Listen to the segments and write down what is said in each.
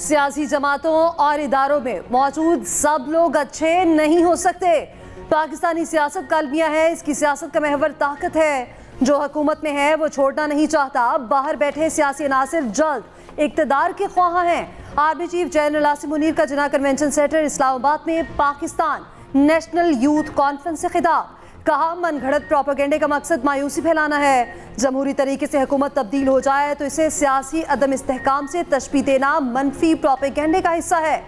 सियासी जमातों और इदारों में मौजूद सब लोग अच्छे नहीं हो सकते। पाकिस्तानी सियासत का अलमिया है, इसकी सियासत का महवर ताकत है। जो हुकूमत में है वो छोड़ना नहीं चाहता। बाहर बैठे सियासी अनासिर जल्द इक़्तिदार के ख्वाह हैं। Army chief general Asim Munir का जिना कन्वेंशन सेंटर इस्लामाबाद में पाकिस्तान नेशनल यूथ कॉन्फ्रेंस से खिताब। कहा, मनगढ़ंत प्रोपेगेंडे का मकसद मायूसी फैलाना है। जमहूरी तरीके से हुकूमत तब्दील हो जाए तो इसे सियासी अदम इस्तेहकाम से तशबीह देना मनफी प्रोपेगेंडे का हिस्सा है।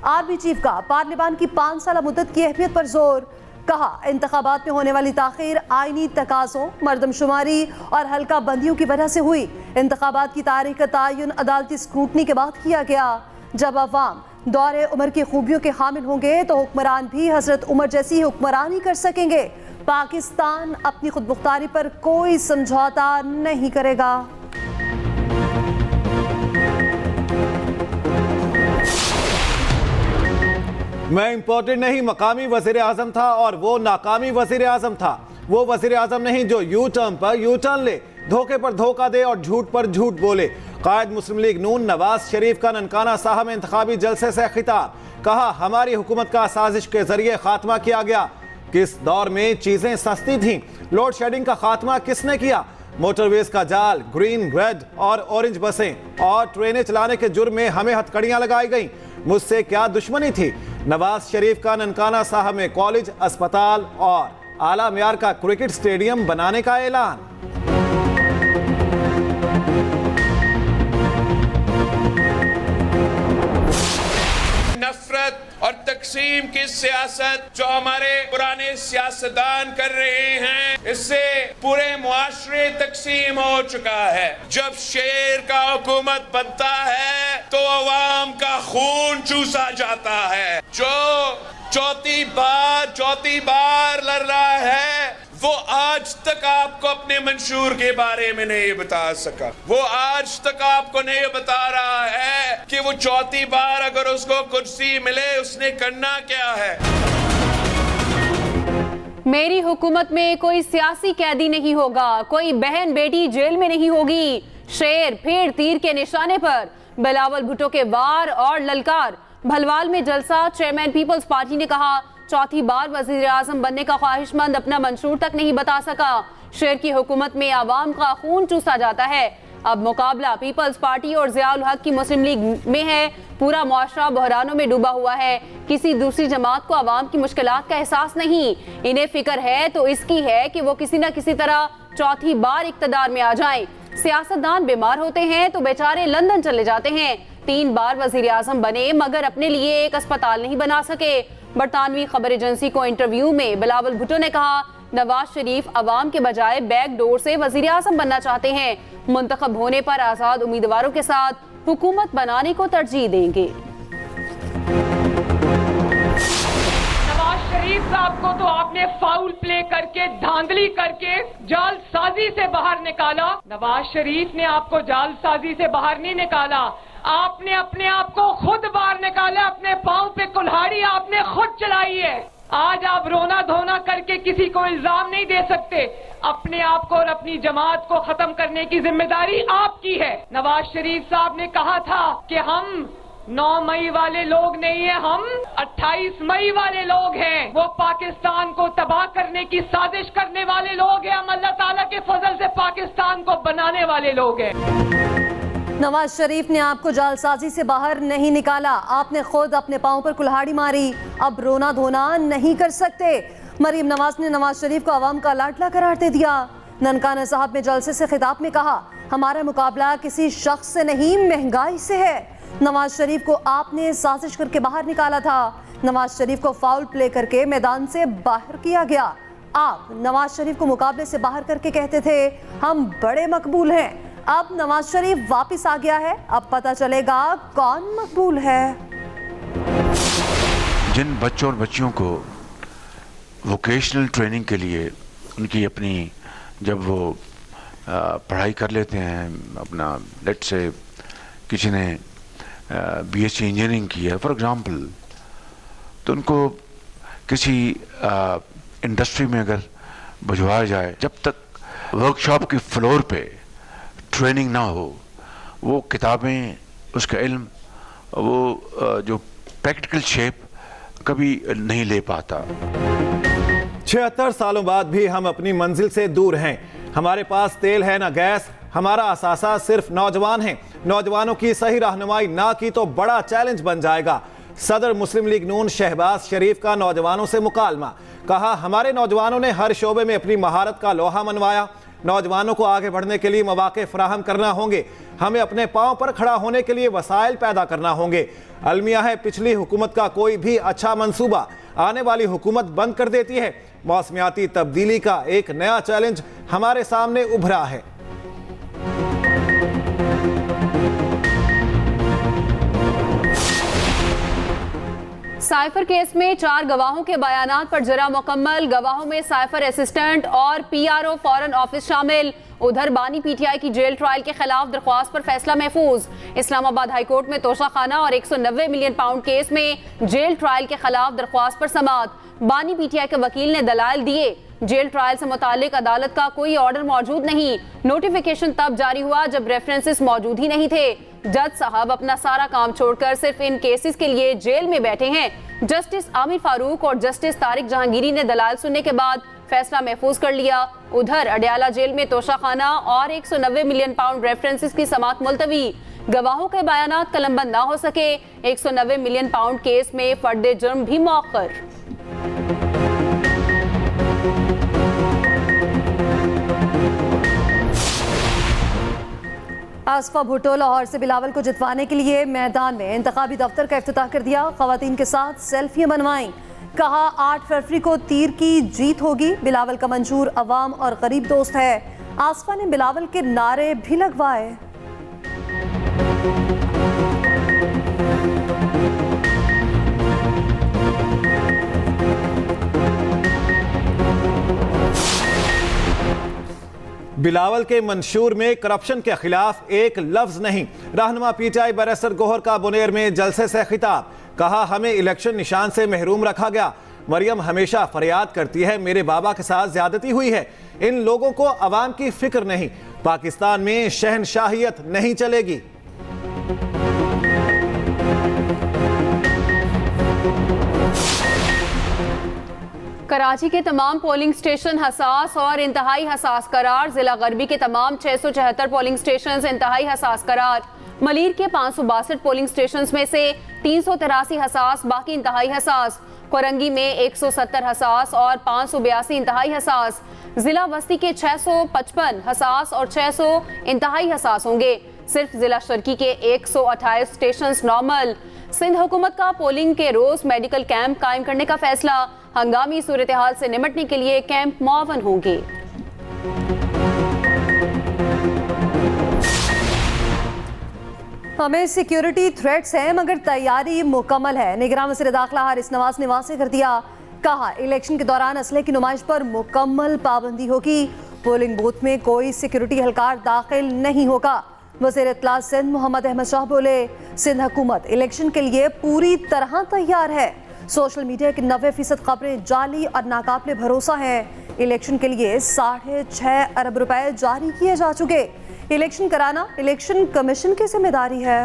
आर्मी चीफ का पार्लियामान की 5 साल मुद्दत की अहमियत पर जोर। कहा, इंतखाबात में होने वाली ताखीर आईनी तकाज़ों, मरदमशुमारी और हल्का बंदियों की वजह से हुई। इंतखाबात की तारीख का तयन अदालती स्क्रूटनी के बाद किया गया। जब अवाम दौरे उम्र की खूबियों के हामिल होंगे तो हुक्मरान भी हजरत उमर जैसी हुक्मरानी कर सकेंगे। पाकिस्तान अपनी खुद मुख्तारी पर कोई समझौता नहीं करेगा। मैं इम्पोर्टेड नहीं, मकामी वजीर आजम था और वो नाकामी वजीर आजम था। वो वजीर आजम नहीं जो यू टर्न पर यू टर्न ले, धोखे पर धोखा दे और झूठ पर झूठ बोले। कायद मुस्लिम लीग नून नवाज शरीफ का ननकाना साहब में इंतखाबी जलसे से खिताब। कहा, हमारी हुकूमत का साजिश के जरिए खात्मा किया गया। किस दौर में चीजें सस्ती थीं? लोड शेडिंग का खात्मा किसने किया? मोटरवेज का जाल, ग्रीन, रेड और ऑरेंज बसें और ट्रेनें चलाने के जुर्म में हमें हथकड़ियां लगाई गईं। मुझसे क्या दुश्मनी थी? नवाज शरीफ का ननकाना साहब में कॉलेज, अस्पताल और आला मियार का क्रिकेट स्टेडियम बनाने का ऐलान। नफरत और तकसीम की सियासत जो हमारे पुराने सियासतदान कर रहे हैं, इससे पूरे मुआशरे तकसीम हो चुका है। जब शेर का हुकूमत बनता है तो अवाम का खून चूसा जाता है। जो चौथी बार लड़ रहा है वो आज तक आपको अपने मंशूर के बारे में नहीं बता सका। वो आज तक आपको नहीं बता रहा है कि वो चौथी बार अगर उसको कुर्सी मिले उसने करना क्या है। मेरी हुकूमत में कोई सियासी कैदी नहीं होगा, कोई बहन बेटी जेल में नहीं होगी। शेर फिर तीर के निशाने पर, बिलावल भुट्टो के वार और ललकार। भलवाल में जलसा, चेयरमैन पीपल्स पार्टी ने कहा, चौथी बार वजीर आजम बनने का ख्वाहिशमंद अपना मंशूर तक नहीं बता सका। शेर की हुकूमत में आवाम का खून चूसा जाता है। अब मुकाबला पीपल्स पार्टी और ज़ियाउल हक की मुस्लिम लीग में है। पूरा मुआशरा बहरानों में डूबा हुआ है। किसी दूसरी जमात को आवाम की मुश्किलात का एहसास नहीं। इन्हें फिक्र है तो इसकी है कि वो किसी न किसी तरह चौथी बार इक़्तिदार में आ जाएं। सियासतदान बीमार होते हैं तो बेचारे लंदन चले जाते हैं। 3 बार वजीर आजम बने मगर अपने लिए एक अस्पताल नहीं बना सके। बरतानवी खबर एजेंसी को इंटरव्यू में बिलावल भुट्टो ने कहा, नवाज शरीफ अवाम के बजाय बैक डोर से वजीर आजम बनना चाहते हैं। मुंतखब होने पर आजाद उम्मीदवारों के साथ हुकूमत बनाने को तरजीह देंगे। नवाज शरीफ साहब को तो आपने फाउल प्ले करके, धांधली करके जालसाजी से बाहर निकाला। नवाज शरीफ ने आपको जालसाजी से बाहर नहीं निकाला, आपने अपने आप को खुद बाहर निकाला। अपने पांव पे कुल्हाड़ी आपने खुद चलाई है। आज आप रोना धोना करके किसी को इल्जाम नहीं दे सकते। अपने आप को और अपनी जमात को खत्म करने की जिम्मेदारी आपकी है। नवाज शरीफ साहब ने कहा था कि हम 9 मई वाले लोग नहीं है, हम 28 मई वाले लोग हैं। वो पाकिस्तान को तबाह करने की साजिश करने वाले लोग हैं। हम अल्लाह ताला के फजल से पाकिस्तान को बनाने वाले लोग हैं। नवाज शरीफ ने आपको जालसाजी से बाहर नहीं निकाला, आपने खुद अपने पांव पर कुल्हाड़ी मारी। अब रोना धोना नहीं कर सकते। मरीम नवाज ने नवाज शरीफ को आवाम का लाडला करार दे दिया। ननकाना साहब में जलसे से खिताब में कहा, हमारा मुकाबला किसी शख्स से नहीं महंगाई से है। नवाज शरीफ को आपने साजिश करके बाहर निकाला था। नवाज शरीफ को फाउल प्ले करके मैदान से बाहर किया गया। आप नवाज शरीफ को मुकाबले से बाहर करके कहते थे हम बड़े मकबूल हैं। अब नवाज शरीफ वापस आ गया है, अब पता चलेगा कौन मकबूल है। जिन बच्चों और बच्चियों को वोकेशनल ट्रेनिंग के लिए उनकी अपनी जब वो पढ़ाई कर लेते हैं, अपना लेट से किसी ने बीएससी इंजीनियरिंग की है फॉर एग्जांपल, तो उनको किसी इंडस्ट्री में अगर भिजवाया जाए, जब तक वर्कशॉप की फ्लोर पे ट्रेनिंग ना हो, वो किताबें, उसका इल्म वो जो प्रैक्टिकल शेप कभी नहीं ले पाता। 76 सालों बाद भी हम अपनी मंजिल से दूर हैं। हमारे पास तेल है ना गैस, हमारा असासा सिर्फ नौजवान हैं। नौजवानों की सही रहनुमाई ना की तो बड़ा चैलेंज बन जाएगा। सदर मुस्लिम लीग नून शहबाज शरीफ का नौजवानों से मुकालमा। कहा, हमारे नौजवानों ने हर शोबे में अपनी महारत का लोहा मनवाया। नौजवानों को आगे बढ़ने के लिए मौके फराहम करना होंगे। हमें अपने पांव पर खड़ा होने के लिए वसाइल पैदा करना होंगे। अलमिया है, पिछली हुकूमत का कोई भी अच्छा मंसूबा आने वाली हुकूमत बंद कर देती है। मौसमियाती तब्दीली का एक नया चैलेंज हमारे सामने उभरा है। साइफर केस में 4 गवाहों के बयानात पर जरा मुकम्मल। गवाहों में साइफर असिस्टेंट और पीआरओ फॉरेन ऑफिस शामिल। उधर बानी पीटीआई की जेल ट्रायल के खिलाफ दरख्वास्त पर फैसला महफूज। इस्लामाबाद हाईकोर्ट में तोशाखाना और 190 मिलियन पाउंड केस में जेल ट्रायल के खिलाफ दरख्वास्त पर समाअत। बानी पीटीआई के वकील ने दलाइल दिए। जेल ट्रायल से मुतालिक अदालत का कोई ऑर्डर मौजूद नहीं। नोटिफिकेशन तब जारी हुआ जब रेफरेंसेस मौजूद ही नहीं थे। जज साहब अपना सारा काम छोड़कर सिर्फ इन केसेस के लिए जेल में बैठे हैं। जस्टिस आमिर फारूक और जस्टिस तारिक जहांगीरी ने दलाइल सुनने के बाद फैसला महफूज कर लिया। उधर अडयाला जेल में तोशाखाना और 190 मिलियन पाउंड रेफरेंसेस की समाअत मुलतवी। गवाहों के बयानात कलमबंद ना हो सके। 190 मिलियन पाउंड केस में फर्द जुर्म भी मौखर। आसफा भुट्टो लाहौर से बिलावल को जितवाने के लिए मैदान में इंतखाबी दफ्तर का इफ्तिताह कर दिया। खवातीन के साथ सेल्फियां बनवाईं। कहा, 8 फरवरी को तीर की जीत होगी। बिलावल का मंशूर अवाम और गरीब दोस्त है। आसफा ने बिलावल के नारे भी लगवाए। बिलावल के मंशूर में करप्शन के खिलाफ एक लफ्ज नहीं। रहनुमा पीटीआई बैरिस्टर गोहर का बुनेर में जलसे से खिताब। कहा, हमें इलेक्शन निशान से महरूम रखा गया। मरियम हमेशा फरियाद करती है, मेरे बाबा के साथ ज्यादती हुई है। इन लोगों को अवाम की फिक्र नहीं। पाकिस्तान में शहनशाहियत नहीं चलेगी। कराची के तमाम पोलिंग स्टेशन हसास और इंतहाई हसास करार। जिला गरबी के तमाम 674 पोलिंग स्टेशन इंतहाई हसास करार। मलीर के 562 पोलिंग स्टेशन में से 383 हसास, बाकी इंतहाई हसास। कोरंगी में 170 हसास और 582 इंतहाई हसास। जिला वस्ती के 655 हसास और 600 इंतहाई हसास होंगे। सिर्फ जिला शर्की के 128 स्टेशन नॉर्मल। सिंध हुकूमत का पोलिंग के रोज मेडिकल कैंप कायम करने का फैसला। हंगामी सूरत हाल से निपटने के लिए कैंप मुआवन होंगे। हमें सिक्योरिटी थ्रेट्स हैं मगर तैयारी मुकम्मल है। निगरान वज़ीर दाखिला हारिस नवाज ने वाज़ेह कर दिया। कहा, इलेक्शन के दौरान असले की नुमाइश पर मुकम्मल पाबंदी होगी। पोलिंग बूथ में कोई सिक्योरिटी एहलकार दाखिल नहीं होगा। वज़ीर इत्तला सिंध मोहम्मद अहमद शाह बोले, सिंध हुकूमत इलेक्शन के लिए पूरी तरह तैयार है। सोशल मीडिया की 90% खबरें जाली और नाकाबिले भरोसा हैं। इलेक्शन के लिए 6.5 अरब रुपए जारी किए जा चुके। इलेक्शन कराना इलेक्शन कमीशन की जिम्मेदारी है।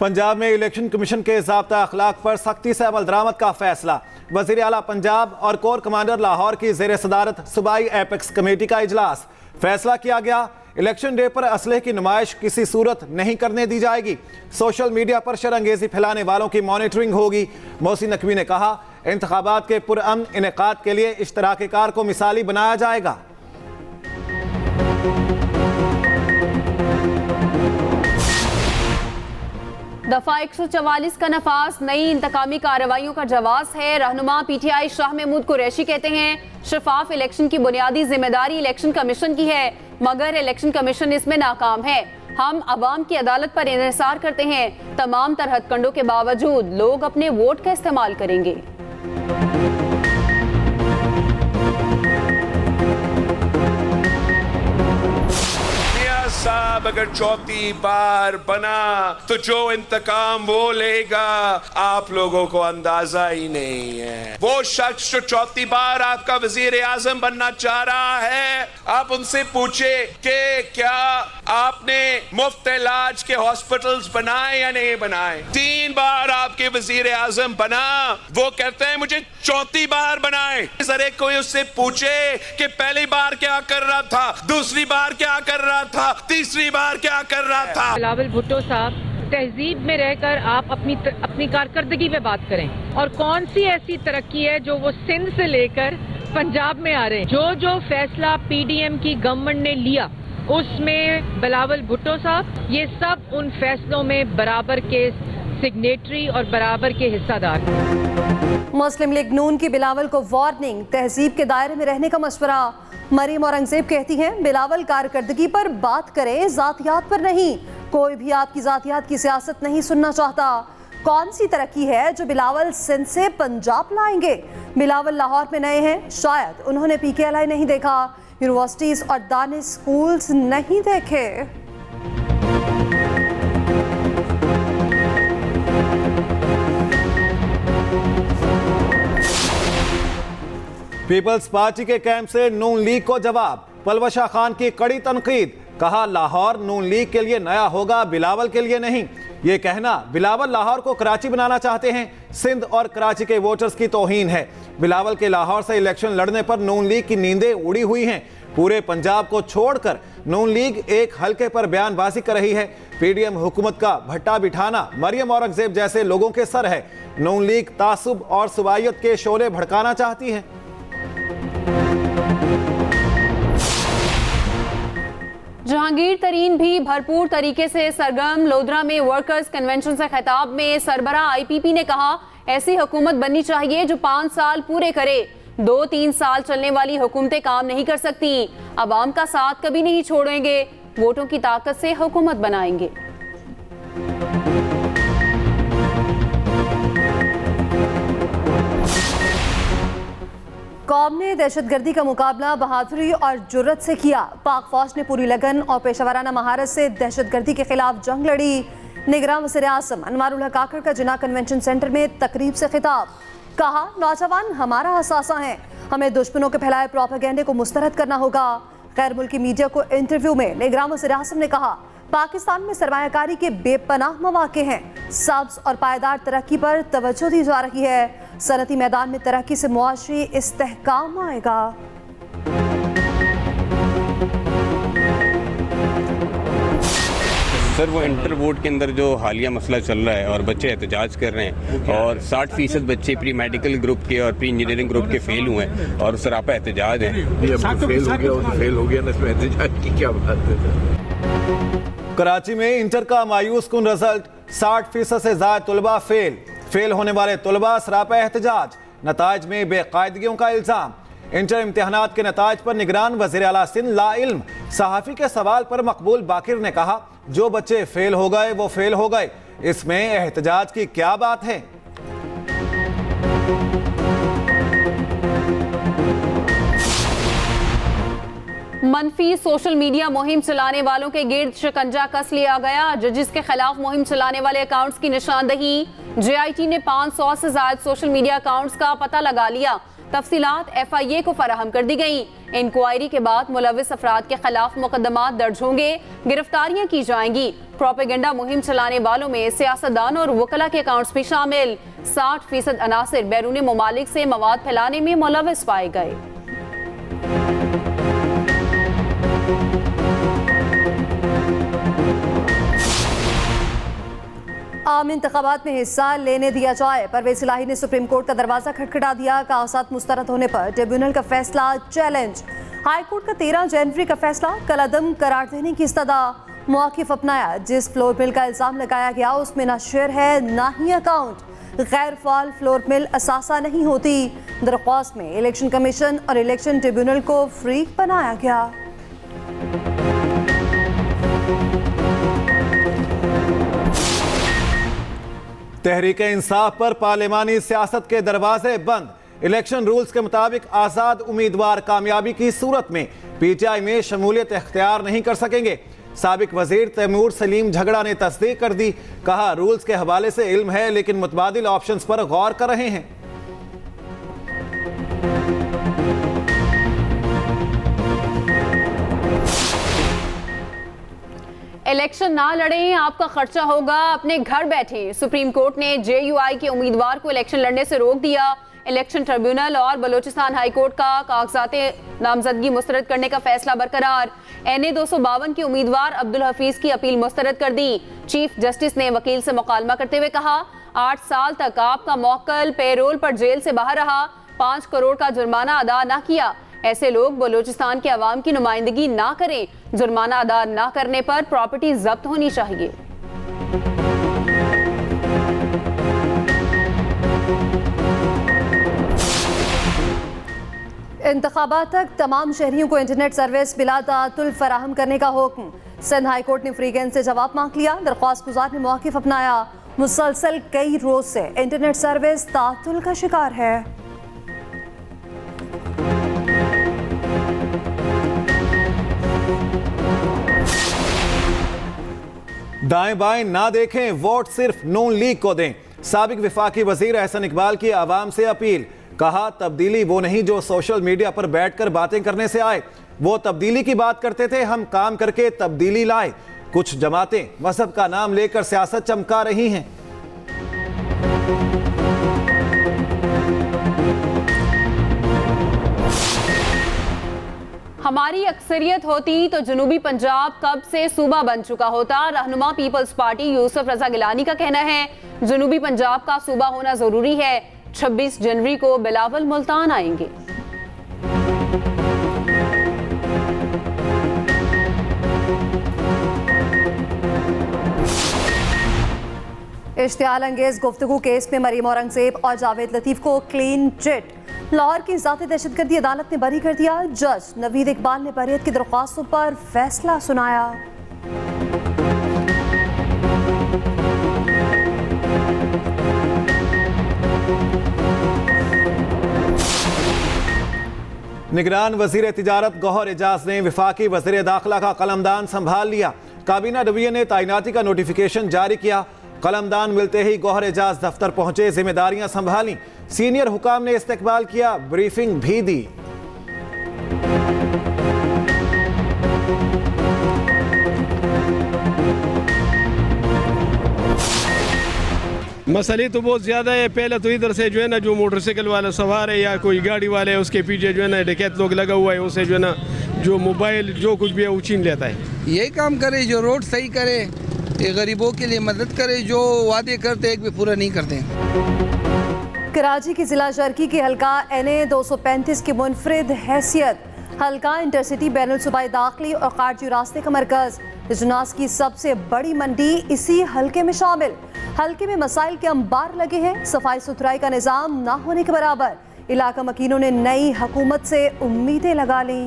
पंजाब में इलेक्शन कमीशन के ज़ाब्ता अखलाक पर सख्ती से अमल दरामद का फैसला। वज़ीर आला पंजाब और कोर कमांडर लाहौर की ज़ेर सदारत सूबाई एपेक्स कमेटी का इजलास। फैसला किया गया, इलेक्शन डे पर असलहे की नुमाइश किसी सूरत नहीं करने दी जाएगी। सोशल मीडिया पर शरअंगेज़ी फैलाने वालों की मॉनिटरिंग होगी। मोहसिन नकवी ने कहा, इंतखाबात के पुरअमन इनेकाद के लिए इश्तराककार को मिसाली बनाया जाएगा। दफा 144 का नफाज नई इंतकामी कार्रवाइयों का जवाब है। रहनुमा पीटीआई शाह महमूद कुरैशी कहते हैं, शफाफ इलेक्शन की बुनियादी जिम्मेदारी इलेक्शन कमीशन की है, मगर इलेक्शन कमीशन इसमें नाकाम है। हम अवाम की अदालत पर इंहिसार करते हैं। तमाम तरह हथकंडों के बावजूद लोग अपने वोट का इस्तेमाल करेंगे। साहब अगर चौथी बार बना तो जो इंतकाम वो लेगा आप लोगों को अंदाजा ही नहीं है। वो शख्स जो चौथी बार आपका वजीर आजम बनना चाह रहा है, आप उनसे पूछे कि क्या आपने मुफ्त इलाज के हॉस्पिटल्स बनाए या नहीं बनाए। 3 बार आपके वजीर आजम बना, वो कहते हैं मुझे चौथी बार बनाए। सर कोई उससे पूछे कि पहली बार क्या कर रहा था, दूसरी बार क्या कर रहा था, तीसरी बार क्या कर रहा था। बिलावल भुट्टो साहब, तहजीब में रहकर आप अपनी कारकर्दगी पे बात करें और कौन सी ऐसी तरक्की है जो वो सिंध से लेकर पंजाब में आ रहे हैं। जो फैसला पीडीएम की गवर्नमेंट ने लिया उसमें बिलावल भुट्टो साहब ये सब उन फैसलों में बराबर के सिग्नेटरी और बराबर के हिस्सादार। मुस्लिम लीग नून की बिलावल को वार्निंग, तहजीब के दायरे में रहने का मशवरा। मरीम औरंगजेब कहती हैं बिलावल कारकर्दगी पर बात करें, जातियात पर नहीं। कोई भी आपकी जातियात की सियासत नहीं सुनना चाहता। कौन सी तरक्की है जो बिलावल सिंध से पंजाब लाएंगे। बिलावल लाहौर में नए हैं, शायद उन्होंने PKLI नहीं देखा, यूनिवर्सिटीज और दानिश स्कूल्स नहीं देखे। पीपल्स पार्टी के कैंप से नून लीग को जवाब। पलवशा खान की कड़ी तनकीद, कहा लाहौर नून लीग के लिए नया होगा, बिलावल के लिए नहीं। ये कहना बिलावल लाहौर को कराची बनाना चाहते हैं, सिंध और कराची के वोटर्स की तौहीन है। बिलावल के लाहौर से इलेक्शन लड़ने पर नून लीग की नींदें उड़ी हुई हैं। पूरे पंजाब को छोड़कर नून लीग एक हल्के पर बयानबाजी कर रही है। पीडीएम हुकूमत का भट्टा बिठाना मरियम औरंगजेब जैसे लोगों के सर है। नून लीग तासुब और सुबाइयत के शोले भड़काना चाहती है। जहांगीर तरीन भी भरपूर तरीके से सरगर्म। लोधरा में वर्कर्स कन्वेंशन से खिताब में सरबराह IPP ने कहा ऐसी हुकूमत बननी चाहिए जो 5 साल पूरे करे। 2-3 साल चलने वाली हुकूमतें काम नहीं कर सकती। अवाम का साथ कभी नहीं छोड़ेंगे, वोटों की ताकत से हुकूमत बनाएंगे। कौम ने दहशतगर्दी का मुकाबला बहादुरी और जुर्रत से किया। पाक फौज ने पूरी लगन और पेशावराना महारत से दहशतगर्दी के खिलाफ जंग लड़ी। निगरान वज़ीर आज़म अनवारुल हक काकड़ का जिन्ना कन्वेंशन सेंटर में तकरीब से खिताब, कहा नौजवान हमारा असासा हैं, हमें दुश्मनों के फैलाए प्रोपेगेंडे को मुस्तरद करना होगा। गैर मुल्की मीडिया को इंटरव्यू में निगरान वज़ीर आज़म ने कहा पाकिस्तान में सरमायाकारी के बेपनाह मौके हैं, सब्ज़ और पायदार तरक्की पर तवज्जो दी जा रही है। सनती मैदान में तरक्की से मुआशरी इस्तेहकाम आएगा। सर वो इंटर बोर्ड के अंदर जो हालिया मसला चल रहा है और बच्चे एहतजाज कर रहे हैं और 60% बच्चे प्री मेडिकल ग्रुप के और प्री इंजीनियरिंग ग्रुप के फेल हुए हैं और सरापा एहतजाज है। फेल हो गया ना, इसमें एहतजाज की क्या बात है। कराची में इंटर का मायूस कुन रिजल्ट, 60% से ज्यादा तुलबा फेल होने वाले तुलबा सरापा एहतजाज। नताइज में बेकायदगियों का इल्जाम। इंटर इम्तिहानात के नताइज पर निगरान वज़ीर आला सिंध ला इल्म। सहाफ़ी के सवाल पर मकबूल बाकिर ने कहा जो बच्चे फेल हो गए वो फेल हो गए, इसमें एहतजाज की क्या बात है। मनफी सोशल मीडिया मुहिम चलाने वालों के गिर्द शिकंजा कस लिया गया। जजिस के खिलाफ मुहिम चलाने वाले अकाउंट्स की निशानदही। JIT ने 500 से ज्यादा सोशल मीडिया अकाउंट्स का पता लगा लिया। तफसीलात FIA को फराहम कर दी गई। इंक्वायरी के बाद मुलविस अफराद के खिलाफ मुकदमात दर्ज होंगे, गिरफ्तारियां की जाएंगी। प्रोपेगेंडा मुहिम चलाने वालों में सियासतदान और वकला के अकाउंट्स भी शामिल। 60% अनासिर बैरून ममालिक से मवाद फैलाने में मुलविस पाए गए। आम इंतखाबात में हिस्सा लेने दिया जाए, परवेज इलाही ने सुप्रीम कोर्ट का दरवाजा खटखटा दिया। कागजात मुस्तरद होने पर ट्रिब्यूनल का फैसला चैलेंज। हाई कोर्ट का 13 जनवरी का फैसला कलअदम करार देने की इस्तदा। मौक़िफ़ अपनाया, जिस फ्लोर मिल का इल्ज़ाम लगाया गया उसमें ना शेयर है ना ही अकाउंट। गैर फाल फ्लोर मिल असासा नहीं होती। दरख्वास्त में इलेक्शन कमीशन और इलेक्शन ट्रिब्यूनल को फ्रीक बनाया गया। तहरीक इंसाफ पर पार्लिमानी सियासत के दरवाजे बंद। इलेक्शन रूल्स के मुताबिक आजाद उम्मीदवार कामयाबी की सूरत में PTI में शमूलियत इख्तियार नहीं कर सकेंगे। साबिक वजीर तैमूर सलीम झगड़ा ने तस्दीक कर दी। कहा रूल्स के हवाले से इल्म है लेकिन मुतबादिल ऑप्शंस पर गौर कर रहे हैं। इलेक्शन ना लड़ें, आपका खर्चा होगा, अपने घर बैठे। सुप्रीम कोर्ट ने JUI के उम्मीदवार को इलेक्शन लड़ने से रोक दिया। इलेक्शन ट्रिब्यूनल और बलोचिस्तान हाई कोर्ट का कागजाते नामजदगी मुस्तरद करने का फैसला बरकरार। NA 252 के उम्मीदवार अब्दुल हफीज की अपील मुस्तरद कर दी। चीफ जस्टिस ने वकील से मुकालमा करते हुए कहा 8 साल तक आपका मौक्कल पेरोल पर जेल से बाहर रहा, 5 करोड़ का जुर्माना अदा ना किया। ऐसे लोग बलोचिस्तान के अवाम की नुमाइंदगी ना करें। जुर्माना अदा ना करने पर प्रॉपर्टी जब्त होनी चाहिए। इंतखाबात तक तमाम शहरियों को इंटरनेट सर्विस बिला तातुल फराहम करने का हुक्म। सिंध हाई कोर्ट ने फ्रीगेंस से जवाब मांग लिया। दरख्वास्त गुजार ने मौक़िफ़ अपनाया। मुसलसल कई रोज से इंटरनेट सर्विस तातुल का शिकार है। दाएं बाएं ना देखें, वोट सिर्फ नून लीग को दें। साबिक विफाकी वजीर एहसन इकबाल की आवाम से अपील। कहा तब्दीली वो नहीं जो सोशल मीडिया पर बैठकर बातें करने से आए, वो तब्दीली की बात करते थे, हम काम करके तब्दीली लाए। कुछ जमातें मजहब का नाम लेकर सियासत चमका रही हैं। हमारी अक्सरियत होती तो जनूबी पंजाब कब से सूबा बन चुका होता। रहनुमा पीपल्स पार्टी यूसुफ रजा गिलानी का कहना है जनूबी पंजाब का सूबा होना जरूरी है। 26 जनवरी को बिलावल मुल्तान आएंगे। इश्तियाल अंगेज गुफ्तगू केस में मरीम औरंगजेब और जावेद लतीफ को क्लीन चिट। लाहौर की ज़ाती दहशतगर्दी अदालत ने बरी कर दिया। जज नवीद इकबाल ने बरीयत की दरख्वास्तों पर फैसला सुनाया। निगरान वजीर तिजारत गौहर एजाज ने विफाकी वजीर दाखिला का कलमदान संभाल लिया। काबीना डिवीजन ने तैनाती का नोटिफिकेशन जारी किया। कलमदान मिलते ही गौहर एजाज दफ्तर पहुंचे, जिम्मेदारियां संभाली। सीनियर हुकाम ने इस्तकबाल किया, ब्रीफिंग भी दी। मसले तो बहुत ज़्यादा है। पहले तो इधर से जो है ना जो मोटरसाइकिल वाला सवार है या कोई गाड़ी वाले है उसके पीछे जो है ना डकैत लोग लगा हुआ है, उसे जो है ना जो मोबाइल जो कुछ भी है वो छीन लेता है। यही काम करे जो रोड सही करे, ये गरीबों के लिए मदद करे, जो वादे करते एक भी पूरा नहीं करते। कराची की जिला जरकी के हल्का NA 235 की मुनफरिद हैसियत। हल्का इंटरसिटी बैनुल सूबाई दाखिली और खारजी रास्ते का मरकज। इजनास की सबसे बड़ी मंडी इसी हल्के में शामिल। हल्के में मसाइल के अंबार लगे हैं। सफाई सुथराई का निज़ाम ना होने के बराबर। इलाका मकीनों ने नई हुकूमत से उम्मीदें लगा ली।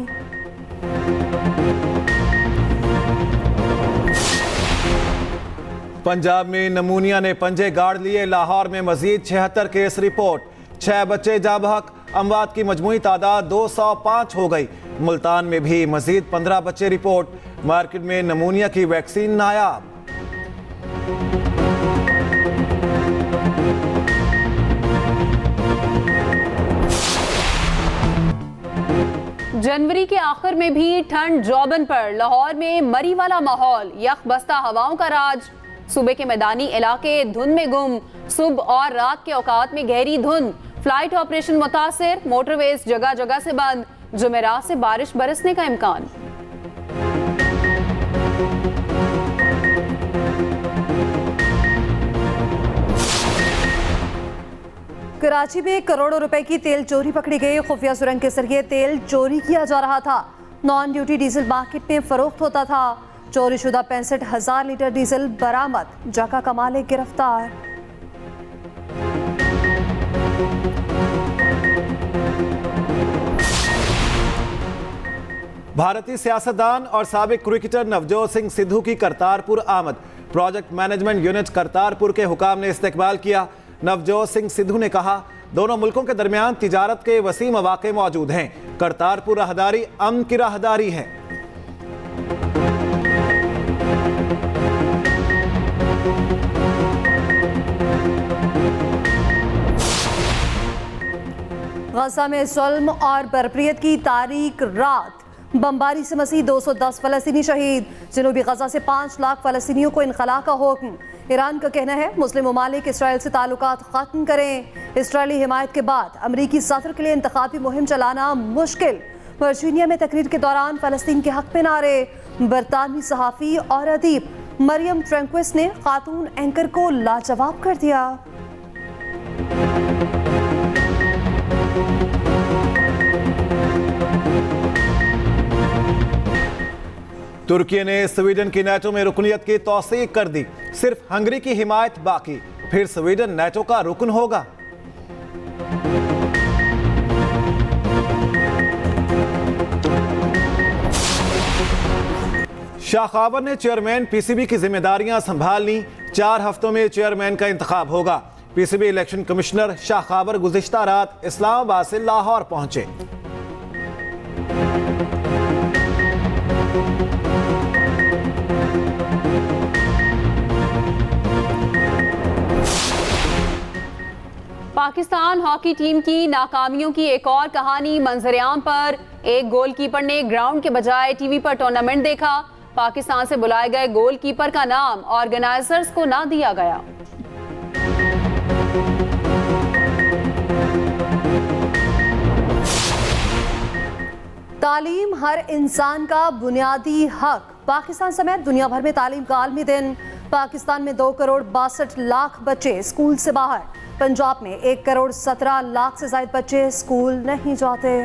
पंजाब में नमूनिया ने पंजे गाड़ लिए। लाहौर में मजीद 76 केस रिपोर्ट। 6 बच्चे जा बहक। अमवात की मजमूई तादाद 205 हो गई। मुल्तान में भी मजीद 15 बच्चे रिपोर्ट। मार्केट में नमूनिया की वैक्सीन नायाब। जनवरी के आखिर में भी ठंड जौबन पर। लाहौर में मरी वाला माहौल, यख बस्ता हवाओं का राज। सूबे के मैदानी इलाके धुंध में गुम। सुबह और रात के औकात में गहरी धुंध। फ्लाइट ऑपरेशन मुतासिर। मोटरवेज जगह जगह से बंद। जुमेरात से बारिश बरसने का इम्कान। कराची में करोड़ों रुपए की तेल चोरी पकड़ी गई। खुफिया सुरंग के जरिए तेल चोरी किया जा रहा था। नॉन ड्यूटी डीजल मार्केट में फरोख्त होता था। चोरी शुदा 65,000 लीटर डीजल बरामद। जका कमाले गिरफ्तार। भारतीय सियासतदान और साबिक क्रिकेटर नवजोत सिंह सिद्धू की करतारपुर आमद। प्रोजेक्ट मैनेजमेंट यूनिट करतारपुर के हुकाम ने इस्तकबाल किया। नवजोत सिंह सिद्धू ने कहा दोनों मुल्कों के दरमियान तिजारत के वसी मौके मौजूद हैं। करतारपुर राहदारी अमन की राहदारी है। गजा में जुल्म और बर्बरियत की तारीख रात, बमबारी से मसीह 210 फलस्तीनी शहीद। जनूबी गजा से 5 लाख फलस्तीनियों को इनखला का हुक्म। ईरान का कहना है मुस्लिम ममालिक इसराइल से ताल्लुकात खत्म करें। इसराइली हिमायत के बाद अमरीकी सदर के लिए इंतखाबी मुहिम चलाना मुश्किल। वर्जीनिया में तकरीर के दौरान फलस्तीन के हक में नारे। बरतानवी सहाफ़ी और अदीब मरियम फ्रेंक्विस ने खातून एंकर को लाजवाब कर दिया। तुर्की ने स्वीडन की नेटो में रुकनियत की तौसीक कर दी। सिर्फ हंगरी की हिमायत बाकी, फिर स्वीडन नेटो का रुकन होगा। शाह खावर ने चेयरमैन पीसीबी की जिम्मेदारियां संभाल ली। 4 हफ्तों में चेयरमैन का इंतखाब होगा। PCB election commissioner Shah Khawar गुज़िश्ता रात इस्लामाबाद से लाहौर पहुंचे। पाकिस्तान हॉकी टीम की नाकामियों की एक और कहानी मंजरेआम पर। एक गोलकीपर ने ग्राउंड के बजाय टीवी पर टूर्नामेंट देखा। पाकिस्तान से बुलाए गए गोलकीपर का नाम ऑर्गेनाइजर्स को ना दिया गया। तालीम हर इंसान का बुनियादी हक। पाकिस्तान समेत दुनिया भर में तालीम का आलमी दिन। पाकिस्तान में 2 करोड़ 62 लाख बच्चे स्कूल से बाहर। पंजाब में 1 करोड़ 17 लाख से ज्यादा बच्चे स्कूल नहीं जाते।